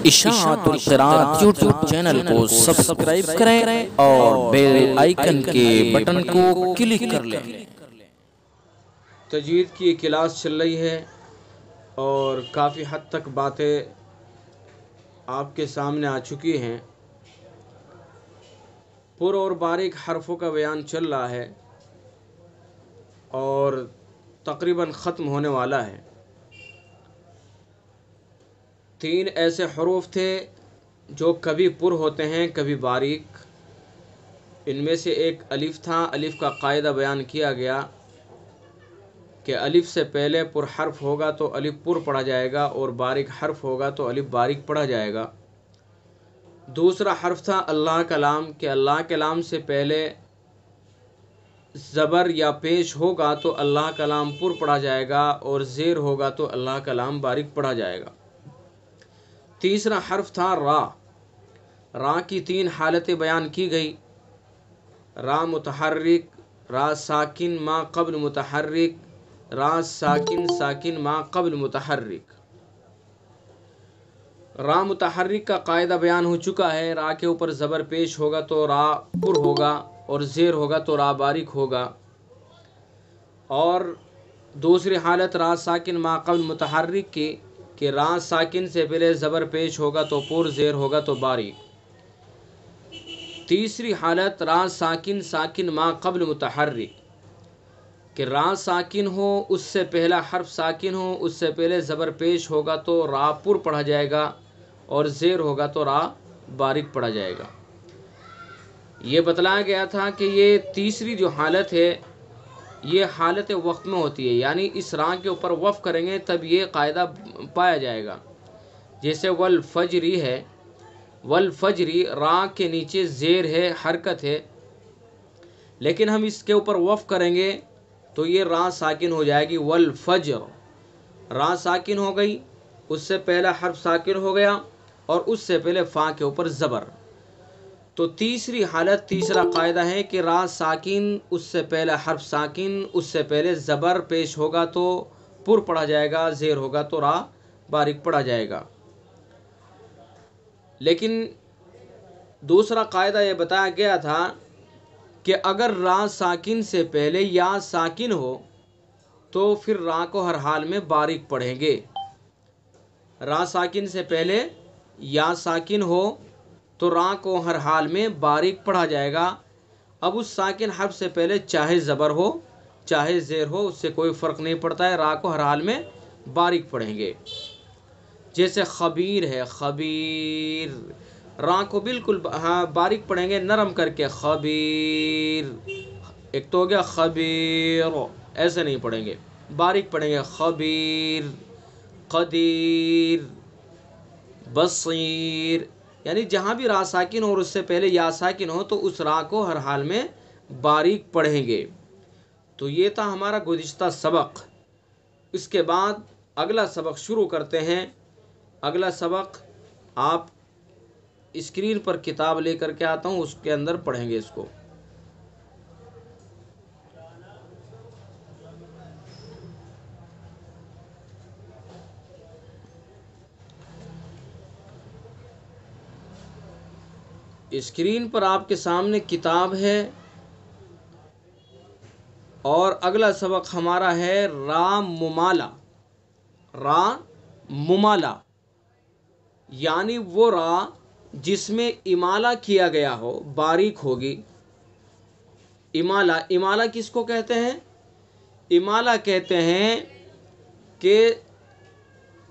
اشاعت القراءت YouTube channel کو subscribe کریں اور بیل آئیکن کے بٹن کو کلک کر لیں۔ تجوید کی کلاس چل رہی ہے اور کافی حد تک باتیں آپ کے سامنے آ چکی ہیں۔ پر اور باریک حرفوں کا بیان چل رہا ہے اور تقریباً ختم ہونے والا ہے۔ 3 ایسے حروف تھے جو کبھی پر ہوتے ہیں کبھی باریک۔ ان میں سے ایک الف تھا۔ الف کا قاعدہ بیان کیا گیا کہ الف سے پہلے پر حرف ہوگا تو الف پر پڑھا جائے گا اور باریک حرف ہوگا تو الف باریک پڑھا جائے گا۔ دوسرا حرف تھا اللہ کا لام کہ اللہ کے لام سے پہلے زبر یا پیش ہوگا تو اللہ کا لام پر پڑھا جائے گا اور زیر ہوگا تو اللہ کا لام باریک پڑھا جائے گا۔ تیسرا حرف تھا را۔ را کی 3 حالتیں بیان کی گئی: را متحرک، را ساکن ما قبل متحرک، را ساکن ساکن ما قبل متحرک۔ را متحرک کا قاعدہ بیان ہو چکا ہے۔ را کے اوپر زبر پیش ہوگا تو را پر ہوگا اور زیر ہوگا تو را باریک ہوگا۔ اور دوسری حالت را ساکن ما قبل متحرک کی کہ را ساکن سے پہلے زبر پیش ہوگا تو پر، زیر ہوگا تو باریک۔ تیسری حالت را ساکن ساکن ما قبل متحرک کہ را ساکن ہو، اس سے پہلا حرف ساکن ہو، اس سے پہلے زبر پیش ہوگا تو را پر پڑھا جائے گا اور زیر ہوگا تو را باریک پڑھا جائے گا۔ یہ بتلایا گیا تھا کہ یہ تیسری جو حالت ہے یہ حالت وقف میں ہوتی ہے، یعنی اس را کے اوپر وقف کریں گے تب یہ قاعدہ پایا جائے گا۔ جیسے والفجری ہے، والفجری را کے نیچے زیر ہے، حرکت ہے، لیکن ہم اس کے اوپر وقف کریں گے تو یہ را ساکن ہو جائے گی۔ والفجر را ساکن ہو گئی، اس سے پہلا حرف ساکن ہو گیا اور اس سے پہلے فا کے اوپر زبر۔ تو تیسری حالت، تیسرا قاعدہ ہے کہ را ساکن، اس سے پہلا حرف ساکن، اس سے پہلے زبر پیش ہوگا تو پر پڑھا جائے گا، زیر ہوگا تو را باریک پڑھا جائے گا۔ لیکن دوسرا قاعدہ یہ بتایا گیا تھا کہ اگر را ساکن سے پہلے یا ساکن ہو تو پھر را کو ہر حال میں باریک پڑھیں گے۔ را ساکن سے پہلے یا ساکن ہو تو را کو ہر حال میں باریک پڑھا جائے گا۔ اب اس ساکن حرف سے پہلے چاہے زبر ہو چاہے زیر ہو، اس سے کوئی فرق نہیں پڑتا ہے، را کو ہر حال میں باریک پڑھیں گے۔ جیسے خبیر ہے، خبیر، را کو بالکل باریک پڑھیں گے، نرم کر کے خبیر۔ ایک تو ہو گیا خبیر، ایسے نہیں پڑھیں گے، باریک پڑھیں گے، خبیر، قدیر، بصیر۔ یعنی جہاں بھی را ساکن ہو اور اس سے پہلے یا ساکن ہو تو اس را کو ہر حال میں باریک پڑھیں گے۔ تو یہ تھا ہمارا گزشتہ سبق۔ اس کے بعد اگلا سبق شروع کرتے ہیں۔ اگلا سبق آپ اسکرین پر کتاب لے کر کے آتا ہوں، اس کے اندر پڑھیں گے اس کو۔ اسکرین پر آپ کے سامنے کتاب ہے اور اگلا سبق ہمارا ہے را ممالہ۔ را ممالہ یعنی وہ را جس میں امالہ کیا گیا ہو، باریک ہوگی۔ امالہ، امالہ کس کو کہتے ہیں؟ امالہ کہتے ہیں کہ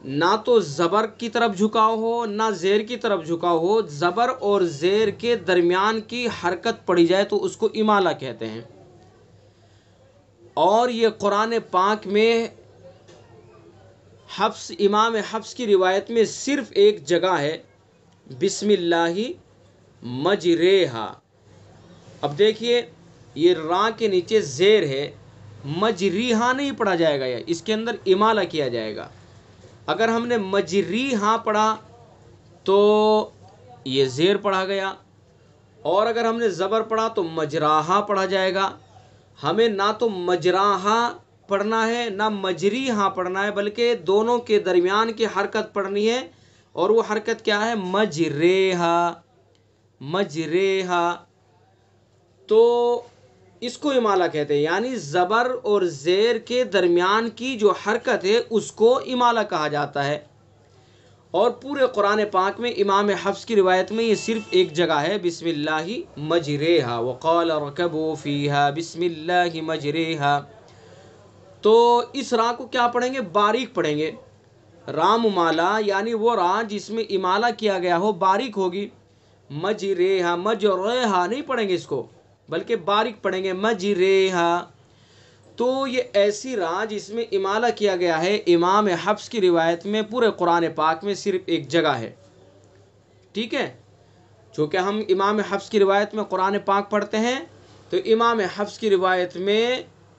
نہ تو زبر کی طرف جھکاؤ ہو نہ زیر کی طرف جھکاؤ ہو، زبر اور زیر کے درمیان کی حرکت پڑی جائے تو اس کو امالہ کہتے ہیں۔ اور یہ قرآن پاک میں حفص، امام حفص کی روایت میں صرف ایک جگہ ہے، بسم اللہ مجریہا۔ اب دیکھیے یہ را کے نیچے زیر ہے، مجریہا نہیں پڑھا جائے گا، اس کے اندر امالہ کیا جائے گا۔ اگر ہم نے مجریہا پڑھا تو یہ زیر پڑھا گیا، اور اگر ہم نے زبر پڑھا تو مجراہا پڑھا جائے گا۔ ہمیں نہ تو مجراہا پڑھنا ہے نہ مجریہا پڑھنا ہے، بلکہ دونوں کے درمیان کی حرکت پڑھنی ہے، اور وہ حرکت کیا ہے؟ مجریہا، مجریہا، تو اس کو امالہ کہتے ہیں، یعنی زبر اور زیر کے درمیان کی جو حرکت ہے اس کو امالہ کہا جاتا ہے۔ اور پورے قرآن پاک میں امام حفص کی روایت میں یہ صرف ایک جگہ ہے، بسم اللہ مجریہا، وقال ارکبوا فیہا بسم اللہ مجریہا۔ تو اس را کو کیا پڑھیں گے؟ باریک پڑھیں گے، را ممالہ، یعنی وہ را جس میں امالہ کیا گیا ہو باریک ہوگی۔ مجریہا، مجریہا نہیں پڑھیں گے اس کو، بلکہ باریک پڑھیں گے، مجریہا۔ تو یہ ایسی را جس میں امالہ کیا گیا ہے، امام حفص کی روایت میں پورے قرآن پاک میں صرف ایک جگہ ہے، ٹھیک ہے؟ چونکہ ہم امام حفص کی روایت میں قرآن پاک پڑھتے ہیں، تو امام حفص کی روایت میں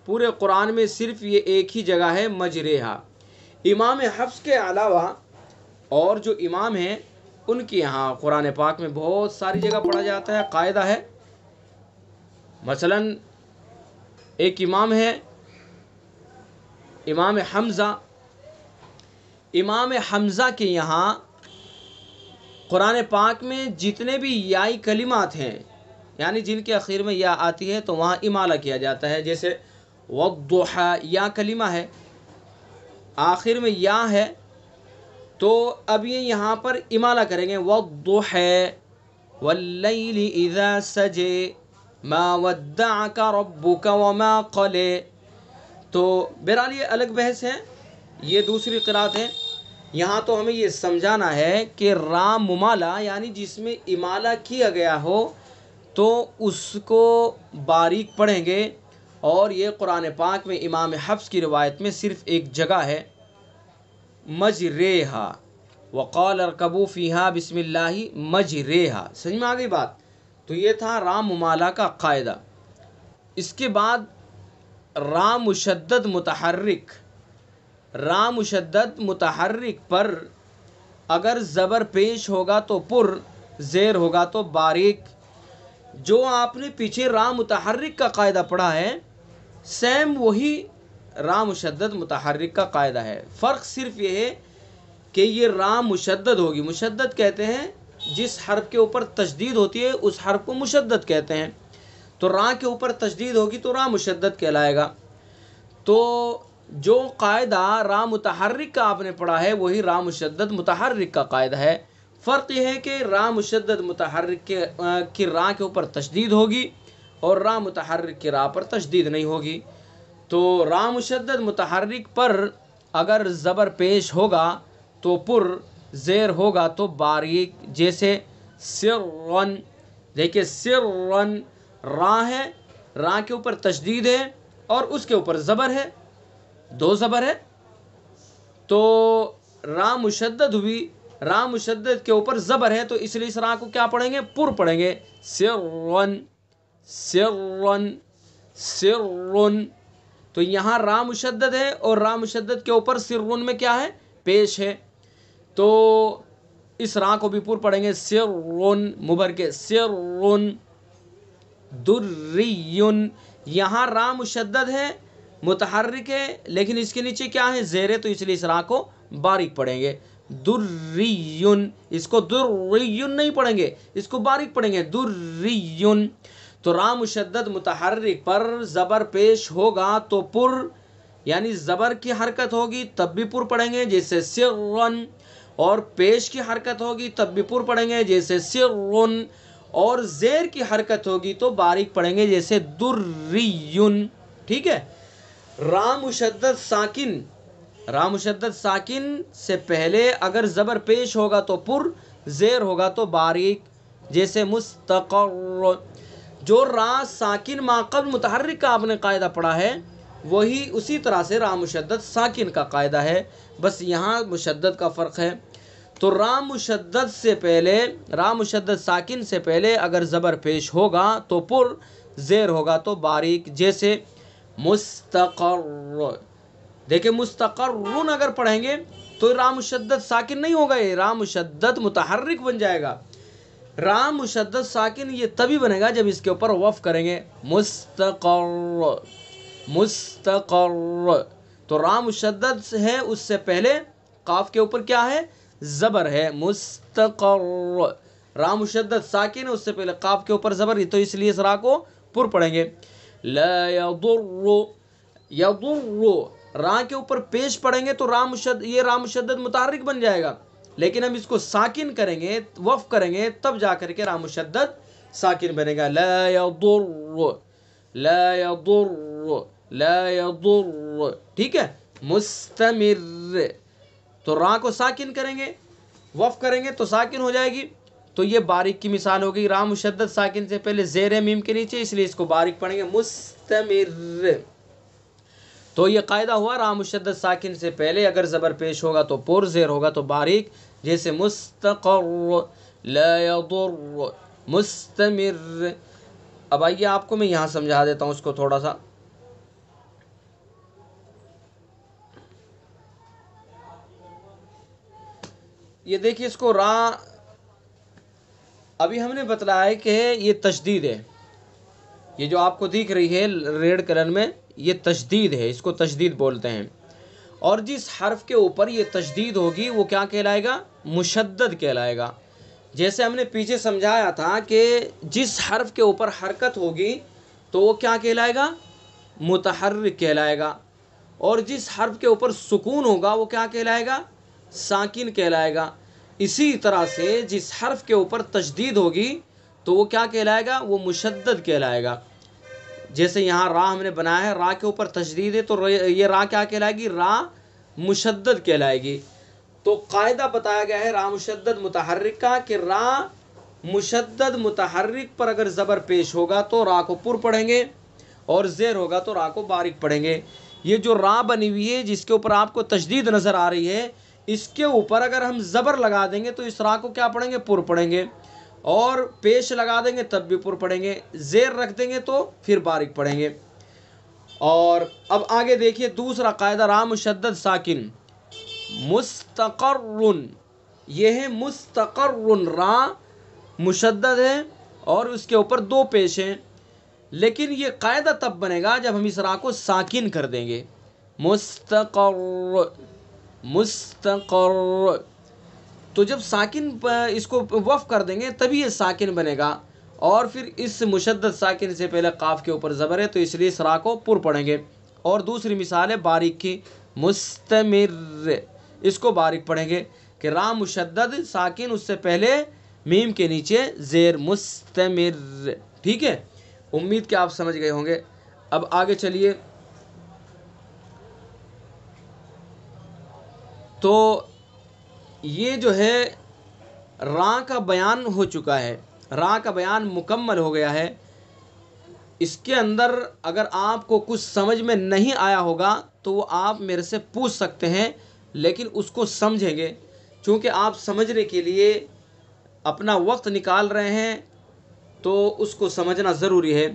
پورے قرآن میں صرف یہ ایک ہی جگہ ہے، مجریہا۔ امام حفص کے علاوہ اور جو امام ہیں ان کے یہاں قرآن پاک میں بہت ساری جگہ پڑھا جاتا ہے، قاعدہ ہے۔ مثلا ایک امام ہے امام حمزہ، امام حمزہ کے یہاں قرآن پاک میں جتنے بھی یائی کلمات ہیں، یعنی جن کے اخیر میں یا آتی ہے، تو وہاں امالہ کیا جاتا ہے۔ جیسے والضحیٰ، یا کلمہ ہے، آخر میں یا ہے، تو اب یہ یہاں پر امالہ کریں گے، والضحیٰ واللیل اذا سجے ما ودعک ربک وما قلے۔ تو بہرحال یہ الگ بحث ہے، یہ دوسری قرات ہے۔ یہاں تو ہمیں یہ سمجھانا ہے کہ را ممالہ یعنی جس میں امالہ کیا گیا ہو تو اس کو باریک پڑھیں گے، اور یہ قرآن پاک میں امام حفص کی روایت میں صرف ایک جگہ ہے، مجریہا، وقال ارکبوا فیہا بسم اللہ مجریہا۔ سمجھ میں آ گئی بات؟ تو یہ تھا را ممالہ کا قاعدہ۔ اس کے بعد را مشدد متحرک، را مشدد متحرک پر اگر زبر پیش ہوگا تو پر، زیر ہوگا تو باریک۔ جو آپ نے پیچھے را متحرک کا قاعدہ پڑھا ہے، سیم وہی را مشدد متحرک کا قاعدہ ہے۔ فرق صرف یہ ہے کہ یہ را مشدد ہوگی، مشدد کہتے ہیں جس حرف کے اوپر تشدید ہوتی ہے اس حرف کو مشدد کہتے ہیں، تو را کے اوپر تشدید ہوگی تو را مشدد کہلائے گا۔ تو جو قاعدہ را متحرک کا آپ نے پڑھا ہے وہی را مشدد متحرک کا قاعدہ ہے۔ فرق یہ ہے کہ را مشدد متحرک کی را کے اوپر تشدید ہوگی اور را متحرک کی را پر تشدید نہیں ہوگی۔ تو را مشدد متحرک پر اگر زبر پیش ہوگا تو پر، زیر ہوگا تو باریک، جیسے سرن۔ دیکھیں سرن را ہے، را کے اوپر تشدید ہے اور اس کے اوپر زبر ہے، دو زبر ہے، تو را مشدد ہوئی، را مشدد کے اوپر زبر ہے، تو اس لیے اس را کو کیا پڑھیں گے؟ پر پڑھیں گے، سرن، سرن، سرن۔ تو یہاں را مشدد ہے اور را مشدد کے اوپر سرن میں کیا ہے؟ پیش ہے، تو اس را کو بھی پر پڑھیں گے، سرن، مبر کے سرن، دریون۔ یہاں را مشدد ہے، متحرک ہے، لیکن اس کے نیچے کیا ہے؟ زیر ہے، تو اس لیے اس را کو باریک پڑھیں گے، دریون۔ اس کو دریون نہیں پڑھیں گے، اس کو باریک پڑھیں گے، دریون۔ تو را مشدد متحرک پر زبر پیش ہوگا تو پر، یعنی زبر کی حرکت ہوگی تب بھی پر پڑھیں گے جیسے سرن، اور پیش کی حرکت ہوگی تب بھی پر پڑھیں گے جیسے سرن، اور زیر کی حرکت ہوگی تو باریک پڑھیں گے جیسے دریون، ٹھیک ہے؟ را مشدد ساکن، را مشدد ساکن سے پہلے اگر زبر پیش ہوگا تو پر، زیر ہوگا تو باریک، جیسے مستقر۔ جو را ساکن ما قبل متحرک کا آپ نے قاعدہ پڑھا ہے وہی اسی طرح سے را مشدد ساکن کا قاعدہ ہے، بس یہاں مشدد کا فرق ہے۔ تو را مشدد سے پہلے، را مشدد ساکن سے پہلے اگر زبر پیش ہوگا تو پر، زیر ہوگا تو باریک، جیسے مستقر۔ دیکھیں مستقرن اگر پڑھیں گے تو را مشدد ساکن نہیں ہوگا، یہ را مشدد متحرک بن جائے گا۔ را مشدد ساکن یہ تبھی بنے گا جب اس کے اوپر وقف کریں گے، مستقر، مستقر۔ تو را مشدد ہے اس سے پہلے قاف کے اوپر کیا ہے؟ زبر ہے مستقر، را مشدد ساکن ہے، اس سے پہلے قاف کے اوپر زبر، تو اس لیے اس را کو پر پڑھیں گے. لا یضر، یضر را کے اوپر پیش پڑھیں گے تو یہ را مشدد متحرک بن جائے گا، لیکن ہم اس کو ساکن کریں گے، وقف کریں گے، تب جا کر کے را مشدد ساکن بنے گا. لا یضر، لا یضر، لا یضر، ٹھیک ہے. مستمر، تو را کو ساکن کریں گے، وقف کریں گے تو ساکن ہو جائے گی. تو یہ باریک کی مثال ہوگی. را مشدد ساکن سے پہلے زیر ہے میم کے نیچے، اس لیے اس کو باریک پڑھیں گے مستمر. تو یہ قاعدہ ہوا، را مشدد ساکن سے پہلے اگر زبر پیش ہوگا تو پر، زیر ہوگا تو باریک، جیسے مستقر، لا یضر، مستمر. اب آئیے آپ کو میں یہاں سمجھا دیتا ہوں اس کو تھوڑا سا. یہ دیکھیے اس کو را، ابھی ہم نے بتلایا کہ یہ تشدید ہے، یہ جو آپ کو دکھ رہی ہے ریڈ کلر میں یہ تشدید ہے، اس کو تشدید بولتے ہیں. اور جس حرف کے اوپر یہ تشدید ہوگی وہ کیا کہلائے گا؟ مشدد کہلائے گا. جیسے ہم نے پیچھے سمجھایا تھا کہ جس حرف کے اوپر حرکت ہوگی تو وہ کیا کہلائے گا؟ متحرک کہلائے گا. اور جس حرف کے اوپر سکون ہوگا وہ کیا کہلائے گا؟ ساکن کہلائے گا. اسی طرح سے جس حرف کے اوپر تشدید ہوگی تو وہ کیا کہلائے گا؟ وہ مشدد کہلائے گا. جیسے یہاں را ہم نے بنایا ہے، را کے اوپر تشدید ہے تو یہ را کیا کہلائے گی؟ را مشدد کہلائے گی. تو قاعدہ بتایا گیا ہے را مشدد متحرک کا کہ را مشدد متحرک پر اگر زبر پیش ہوگا تو را کو پر پڑھیں گے، اور زیر ہوگا تو را کو باریک پڑھیں گے. یہ جو را بنی ہوئی ہے جس کے اوپر آپ کو تشدید نظر آ رہی ہے، اس کے اوپر اگر ہم زبر لگا دیں گے تو اس را کو کیا پڑھیں گے؟ پر پڑھیں گے. اور پیش لگا دیں گے تب بھی پر پڑھیں گے، زیر رکھ دیں گے تو پھر باریک پڑھیں گے. اور اب آگے دیکھیے دوسرا قاعدہ، را مشدد ساکن مستقر، یہ ہے مستقر. را مشدد ہے اور اس کے اوپر دو پیش ہیں، لیکن یہ قاعدہ تب بنے گا جب ہم اس را کو ساکن کر دیں گے. مستقر، مستقر. تو جب ساکن اس کو وقف کر دیں گے تبھی یہ ساکن بنے گا. اور پھر اس مشدد ساکن سے پہلے قاف کے اوپر زبر ہے تو اس لیے اس را کو پر پڑھیں گے. اور دوسری مثال ہے باریک کی، مستمر، اس کو باریک پڑھیں گے کہ را مشدد ساکن، اس سے پہلے میم کے نیچے زیر، مستمر. ٹھیک ہے، امید کہ آپ سمجھ گئے ہوں گے. اب آگے چلیے. تو یہ جو ہے را کا بیان ہو چکا ہے، را کا بیان مکمل ہو گیا ہے. اس کے اندر اگر آپ کو کچھ سمجھ میں نہیں آیا ہوگا تو وہ آپ میرے سے پوچھ سکتے ہیں، لیکن اس کو سمجھیں گے. چونکہ آپ سمجھنے کے لیے اپنا وقت نکال رہے ہیں تو اس کو سمجھنا ضروری ہے.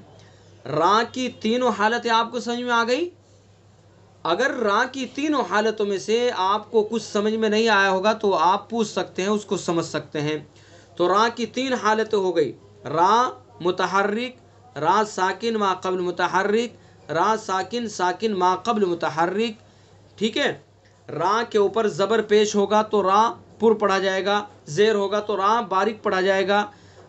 را کی تینوں حالتیں آپ کو سمجھ میں آ گئی؟ اگر را کی تینوں حالتوں میں سے آپ کو کچھ سمجھ میں نہیں آیا ہوگا تو آپ پوچھ سکتے ہیں، اس کو سمجھ سکتے ہیں. تو را کی تین حالتیں ہو گئی، را متحرک، را ساکن ما قبل متحرک، را ساکن ساکن ما قبل متحرک. ٹھیک ہے، را کے اوپر زبر پیش ہوگا تو را پر پڑھا جائے گا، زیر ہوگا تو را باریک پڑھا جائے گا.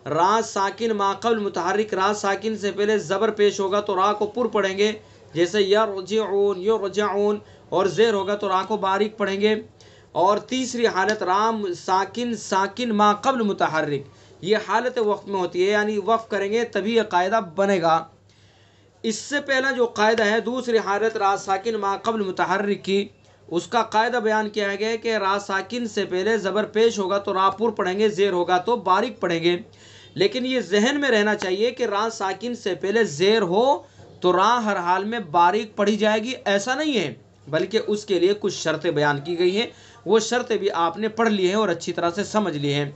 را ساکن ما قبل متحرک، را ساکن سے پہلے زبر پیش ہوگا تو را کو پر پڑھیں گے، جیسے یرجعون، یرجعون. اور زیر ہوگا تو را کو باریک پڑھیں گے. اور تیسری حالت را ساکن ساکن ما قبل متحرک، یہ حالت وقف میں ہوتی ہے، یعنی وقف کریں گے تبھی یہ قاعدہ بنے گا. اس سے پہلا جو قاعدہ ہے دوسری حالت را ساکن ما قبل متحرک کی، اس کا قاعدہ بیان کیا گیا ہے کہ را ساکن سے پہلے زبر پیش ہوگا تو را پر پڑھیں گے، زیر ہوگا تو باریک پڑھیں گے. لیکن یہ ذہن میں رہنا چاہیے کہ را ساکن سے پہلے زیر ہو تو را ہر حال میں باریک پڑھی جائے گی، ایسا نہیں ہے، بلکہ اس کے لیے کچھ شرطیں بیان کی گئی ہیں. وہ شرطیں بھی آپ نے پڑھ لی ہیں اور اچھی طرح سے سمجھ لی ہیں.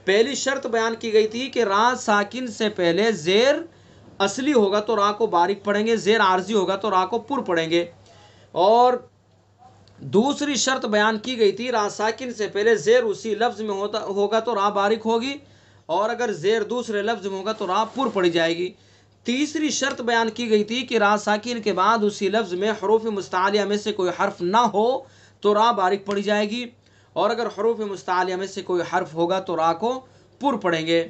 پہلی شرط بیان کی گئی تھی کہ را ساکن سے پہلے زیر اصلی ہوگا تو را کو باریک پڑھیں گے، زیر عارضی ہوگا تو را کو پر پڑھیں گے. اور دوسری شرط بیان کی گئی تھی را ساکن سے پہلے زیر اسی لفظ میں ہوگا تو را باریک ہوگی، اور اگر زیر دوسرے لفظ میں ہوگا تو را پر پڑھی جائے گی. تیسری شرط بیان کی گئی تھی کہ را ساکن کے بعد اسی لفظ میں حروف مستعلیہ میں سے کوئی حرف نہ ہو تو را باریک پڑھی جائے گی. اور اگر حروف مستعلیہ میں سے کوئی حرف ہوگا تو را کو پر پڑھیں گے۔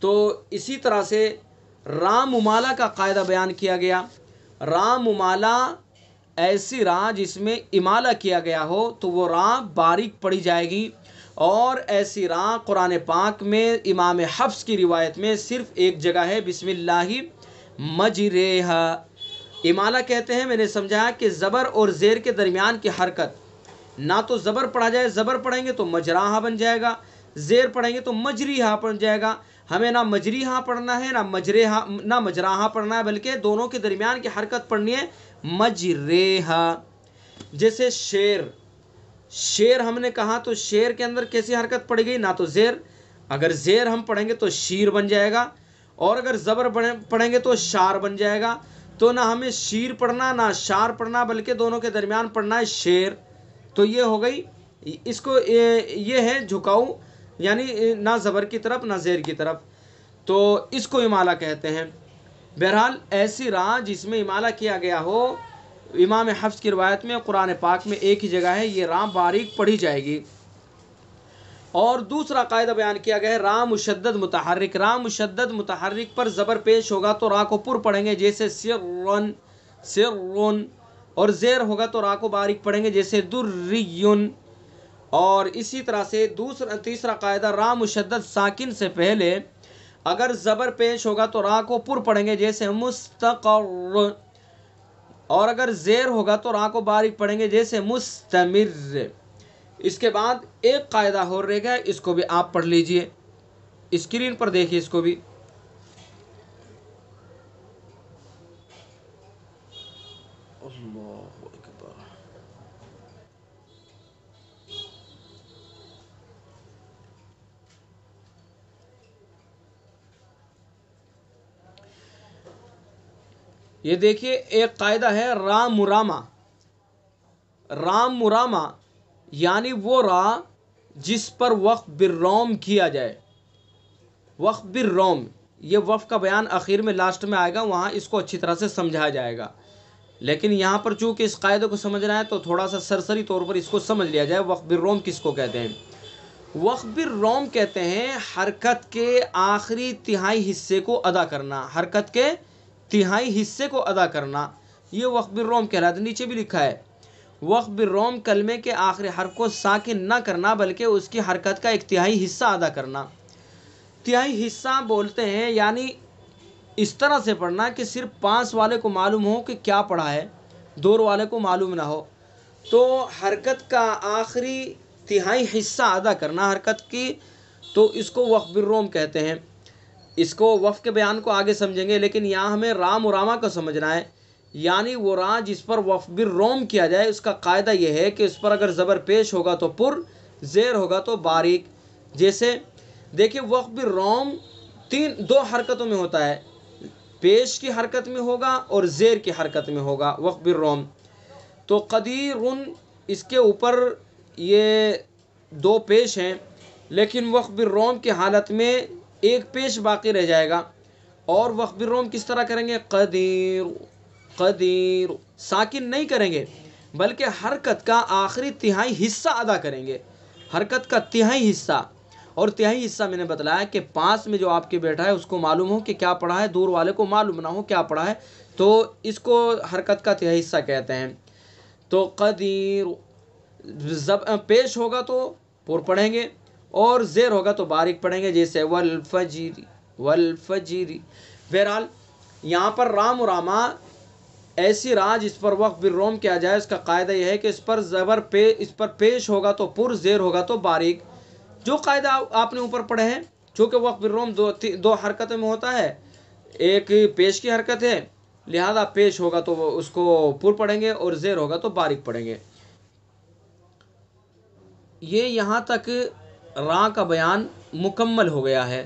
تو اسی طرح سے را ممالہ کا قاعدہ بیان کیا گیا۔ را ممالہ ایسی را جس میں امالہ کیا گیا ہو تو وہ را باریک پڑھی جائے گی، اور ایسی را قرآن پاک میں امام حفص کی روایت میں صرف ایک جگہ ہے، بسم اللہ مجریہا۔ امالہ کہتے ہیں، میں نے سمجھایا کہ زبر اور زیر کے درمیان کی حرکت، نہ تو زبر پڑھا جائے، زبر پڑھیں گے تو مجراہا بن جائے گا، زیر پڑھیں گے تو مجریہا بن جائے گا۔ ہمیں نہ مجریہا پڑھنا ہے نہ مجراہا پڑھنا ہے، بلکہ دونوں کے درمیان کی حرکت پڑھنی ہے مجریہا۔ جیسے شیر ہم نے کہا تو شیر کے اندر کیسی حرکت پڑے گی؟ نہ تو زیر، اگر زیر ہم پڑھیں گے تو شیر بن جائے گا، اور اگر زبر پڑھیں گے تو شار بن جائے گا۔ تو نہ ہمیں شیر پڑھنا نہ شار پڑھنا، بلکہ دونوں کے درمیان پڑھنا ہے شیر۔ تو یہ ہو گئی، اس کو یہ ہے جھکاؤ، یعنی نہ زبر کی طرف نہ زیر کی طرف، تو اس کو امالہ کہتے ہیں۔ بہرحال ایسی را جس میں امالہ کیا گیا ہو، امام حفص کی روایت میں قرآن پاک میں ایک ہی جگہ ہے، یہ را باریک پڑھی جائے گی۔ اور دوسرا قاعدہ بیان کیا گیا ہے را مشدد متحرک۔ را مشدد متحرک پر زبر پیش ہوگا تو را کو پر پڑھیں گے، جیسے سرن سرن، اور زیر ہوگا تو را کو باریک پڑھیں گے، جیسے دریون۔ اور اسی طرح سے تیسرا قاعدہ را مشدد ساکن سے پہلے اگر زبر پیش ہوگا تو را کو پر پڑھیں گے، جیسے مستقر، اور اگر زیر ہوگا تو را کو باریک پڑھیں گے، جیسے مستمر۔ اس کے بعد ایک قاعدہ اور رہ گیا، اس کو بھی آپ پڑھ لیجئے، اسکرین پر دیکھیے اس کو بھی۔ اللہ اکبر۔ یہ دیکھیے ایک قاعدہ ہے رام مرامہ۔ رام مرامہ یعنی وہ را جس پر وقف بالروم کیا جائے۔ وقف بالروم، یہ وقف کا بیان آخر میں لاسٹ میں آئے گا، وہاں اس کو اچھی طرح سے سمجھایا جائے گا، لیکن یہاں پر چونکہ اس قاعدے کو سمجھنا ہے تو تھوڑا سا سرسری طور پر اس کو سمجھ لیا جائے۔ وقف بالروم کس کو کہتے ہیں؟ وقف بالروم کہتے ہیں حرکت کے آخری تہائی حصے کو ادا کرنا، حرکت کے تہائی حصے کو ادا کرنا، یہ وقف بالروم کہلاتا ہے۔ نیچے بھی لکھا ہے وقف بالروم کلمے کے آخری حرف کو ساکن نہ کرنا، بلکہ اس کی حرکت کا ایک تہائی حصہ ادا کرنا۔ تہائی حصہ بولتے ہیں یعنی اس طرح سے پڑھنا کہ صرف پاس والے کو معلوم ہو کہ کیا پڑھا ہے، دور والے کو معلوم نہ ہو۔ تو حرکت کا آخری تہائی حصہ ادا کرنا حرکت کی، تو اس کو وقف بالروم کہتے ہیں۔ اس کو وقف کے بیان کو آگے سمجھیں گے، لیکن یہاں ہمیں را مرامہ کو سمجھنا ہے، یعنی وہ را جس پر وقف بالروم کیا جائے، اس کا قاعدہ یہ ہے کہ اس پر اگر زبر پیش ہوگا تو پر، زیر ہوگا تو باریک۔ جیسے دیکھیں وقف بالروم دو حرکتوں میں ہوتا ہے، پیش کی حرکت میں ہوگا اور زیر کی حرکت میں ہوگا وقف بالروم۔ تو قدیرن، اس کے اوپر یہ دو پیش ہیں، لیکن وقف بالروم کی حالت میں ایک پیش باقی رہ جائے گا۔ اور وقف بالروم کس طرح کریں گے؟ قدیر قدیر، ساکن نہیں کریں گے، بلکہ حرکت کا آخری تہائی حصہ ادا کریں گے، حرکت کا تہائی حصہ۔ اور تہائی حصہ میں نے بتلایا کہ پاس میں جو آپ کے بیٹھا ہے اس کو معلوم ہو کہ کیا پڑھا ہے، دور والے کو معلوم نہ ہو کیا پڑھا ہے، تو اس کو حرکت کا تہائی حصہ کہتے ہیں۔ تو قدیر، پیش ہوگا تو پر پڑھیں گے، اور زیر ہوگا تو باریک پڑھیں گے، جیسے والفجر والفجر۔ بہرحال یہاں پر را مرامہ ایسی را جس پر وقف بالروم کیا جائے، اس کا قاعدہ یہ ہے کہ اس پر پیش ہوگا تو پر، زیر ہوگا تو باریک۔ جو قاعدہ آپ نے اوپر پڑھے ہیں، چونکہ وقف بالروم دو حرکتوں میں ہوتا ہے، ایک پیش کی حرکت ہے، لہذا پیش ہوگا تو اس کو پر پڑھیں گے، اور زیر ہوگا تو باریک پڑھیں گے۔ یہ یہاں تک را کا بیان مکمل ہو گیا ہے۔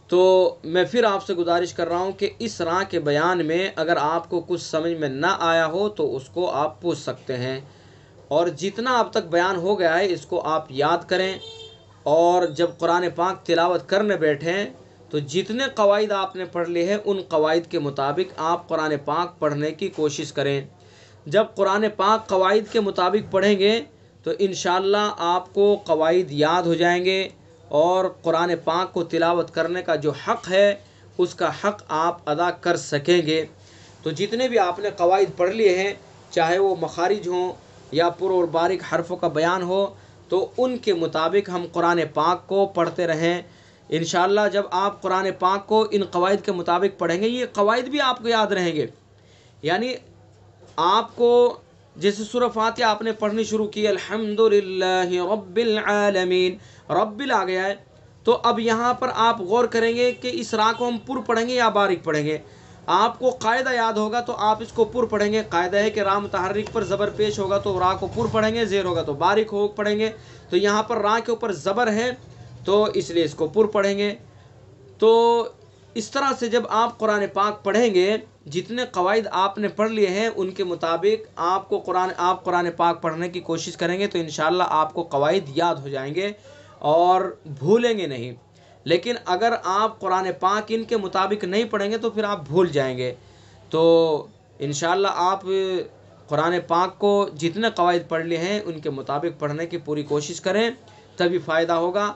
تو میں پھر آپ سے گزارش کر رہا ہوں کہ اس را کے بیان میں اگر آپ کو کچھ سمجھ میں نہ آیا ہو تو اس کو آپ پوچھ سکتے ہیں، اور جتنا اب تک بیان ہو گیا ہے اس کو آپ یاد کریں، اور جب قرآن پاک تلاوت کرنے بیٹھیں تو جتنے قواعد آپ نے پڑھ لیے ہیں ان قواعد کے مطابق آپ قرآن پاک پڑھنے کی کوشش کریں۔ جب قرآن پاک قواعد کے مطابق پڑھیں گے تو انشاءاللہ آپ کو قواعد یاد ہو جائیں گے اور قرآن پاک کو تلاوت کرنے کا جو حق ہے اس کا حق آپ ادا کر سکیں گے۔ تو جتنے بھی آپ نے قواعد پڑھ لیے ہیں، چاہے وہ مخارج ہوں یا پر اور باریک حرفوں کا بیان ہو، تو ان کے مطابق ہم قرآن پاک کو پڑھتے رہیں۔ انشاءاللہ جب آپ قرآن پاک کو ان قواعد کے مطابق پڑھیں گے، یہ قواعد بھی آپ کو یاد رہیں گے۔ یعنی آپ کو جیسے سورہ فاتحہ آپ نے پڑھنی شروع کی، الحمدللہ رب العالمین، رب آ گیا ہے، تو اب یہاں پر آپ غور کریں گے کہ اس را کو ہم پر پڑھیں گے یا باریک پڑھیں گے۔ آپ کو قاعدہ یاد ہوگا تو آپ اس کو پر پڑھیں گے۔ قاعدہ ہے کہ را متحرک پر زبر پیش ہوگا تو را کو پر پڑھیں گے، زیر ہوگا تو باریک ہو پڑھیں گے۔ تو یہاں پر را کے اوپر زبر ہے تو اس لیے اس کو پر پڑھیں گے۔ تو اس طرح سے جب آپ قرآن پاک پڑھیں گے، جتنے قواعد آپ نے پڑھ لیے ہیں ان کے مطابق آپ قرآن پاک پڑھنے کی کوشش کریں گے تو انشاءاللہ آپ کو قواعد یاد ہو جائیں گے اور بھولیں گے نہیں۔ لیکن اگر آپ قرآن پاک ان کے مطابق نہیں پڑھیں گے تو پھر آپ بھول جائیں گے۔ تو انشاءاللہ آپ قرآن پاک کو جتنے قواعد پڑھ لیے ہیں ان کے مطابق پڑھنے کی پوری کوشش کریں، تبھی فائدہ ہوگا۔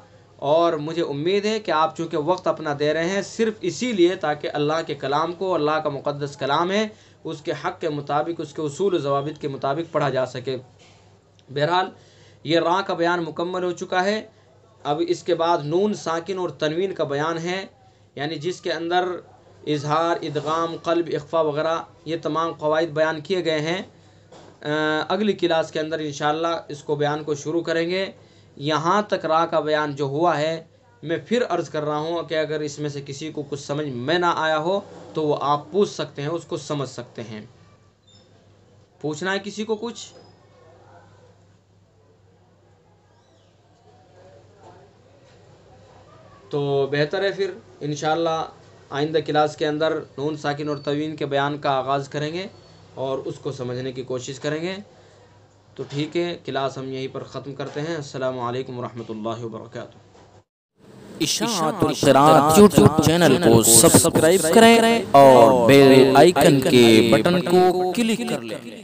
اور مجھے امید ہے کہ آپ چونکہ وقت اپنا دے رہے ہیں صرف اسی لیے تاکہ اللہ کے کلام کو، اللہ کا مقدس کلام ہے، اس کے حق کے مطابق، اس کے اصول و ضوابط کے مطابق پڑھا جا سکے۔ بہرحال یہ را کا بیان مکمل ہو چکا ہے۔ اب اس کے بعد نون ساکن اور تنوین کا بیان ہے، یعنی جس کے اندر اظہار، ادغام، قلب، اخفا وغیرہ یہ تمام قواعد بیان کیے گئے ہیں۔ اگلی کلاس کے اندر انشاءاللہ اس کو بیان کو شروع کریں گے۔ یہاں تک را کا بیان جو ہوا ہے، میں پھر عرض کر رہا ہوں کہ اگر اس میں سے کسی کو کچھ سمجھ میں نہ آیا ہو تو وہ آپ پوچھ سکتے ہیں، اس کو سمجھ سکتے ہیں۔ پوچھنا ہے کسی کو کچھ؟ تو بہتر ہے پھر انشاءاللہ آئندہ کلاس کے اندر نون ساکن اور تنوین کے بیان کا آغاز کریں گے اور اس کو سمجھنے کی کوشش کریں گے۔ تو ٹھیک ہے، کلاس ہم یہیں پر ختم کرتے ہیں۔ السلام علیکم ورحمۃ اللہ وبرکاتہ۔ اشاعت القراءت یوٹیوب چینل کو سبسکرائب کریں اور بیل آئیکن کے بٹن کو کلک کر لیں۔